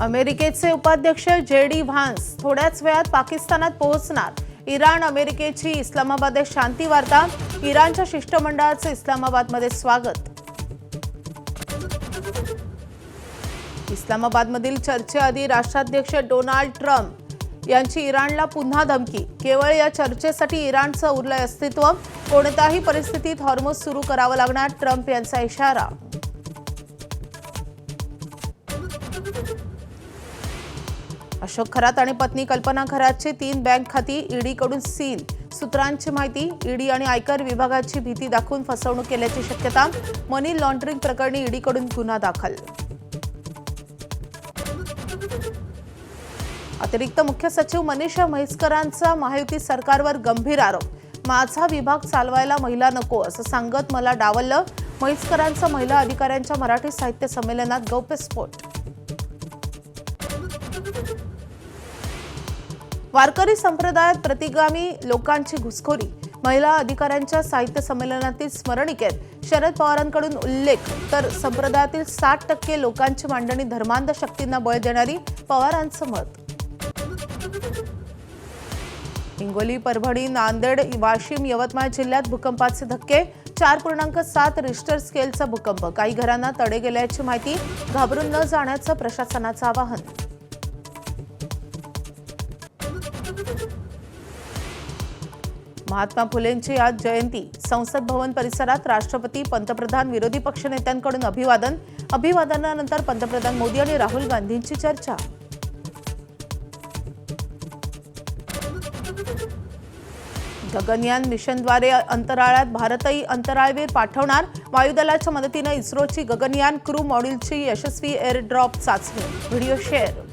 अमेरिकेचे उपाध्यक्ष JD Vance थोड्याच वेळात पाकिस्तानात पोहोचणार। इराण अमेरिकेची इस्लामाबादेत शांती वार्ता। इराणच्या शिष्टमंडळाचे इस्लामाबादमध्ये स्वागत। इस्लामाबादमधील चर्चेआधी राष्ट्राध्यक्ष डोनाल्ड ट्रम्प यांची इराणला पुन्हा धमकी। केवळ या चर्चेसाठी इराणचं उरलंय अस्तित्व। कोणत्याही परिस्थितीत हॉर्मुझ सुरू करावं लागणार, ट्रम्प यांचा इशारा। अशोक खरात आणि पत्नी कल्पना खरातची 3 बँक खाती ईडीकडून सील। सूत्रांची माहिती, ईडी आणि आयकर विभागाची भीती दाखवून फसवणूक केल्याची शक्यता। मनी लॉन्ड्रिंग प्रकरणी ईडीकडून गुन्हा दाखल। अतिरिक्त मुख्य सचिव मनीषा म्हैसकरांचा महायुती सरकारवर गंभीर आरोप। माझा विभाग चालवायला महिला नको असं सांगत मला डावललं। म्हैसकरांचा महिला अधिकाऱ्यांच्या मराठी साहित्य संमेलनात गौप्यस्फोट। वारकरी संप्रदायात प्रतिगामी लोकांची घुसखोरी। महिला अधिकाऱ्यांच्या साहित्य संमेलनातील स्मरणिकेत शरद पवारांकडून उल्लेख, तर संप्रदायातील 60% लोकांची मांडणी धर्मांध शक्तींना बळ देणारी, पवारांचं मत। हिंगोली, परभणी, नांदेड, वाशिम, यवतमाळ जिल्ह्यात भूकंपाचे धक्के। 4.7 रिश्टर स्केलचा भूकंप। काही घरांना तडे गेल्याची माहिती। घाबरून न जाण्याचं प्रशासनाचं आवाहन। महात्मा फुलेंची आज जयंती। संसद भवन परिसरात राष्ट्रपती, पंतप्रधान, विरोधी पक्षनेत्यांकडून अभिवादन। अभिवादनानंतर पंतप्रधान मोदी आणि राहुल गांधींची चर्चा। गगनयान मिशनद्वारे अंतराळात भारतही अंतराळवीर पाठवणार। वायुदलाच्या मदतीने इस्रोची गगनयान क्रू मॉड्यूलची यशस्वी एअरड्रॉप चाचणी। Video share.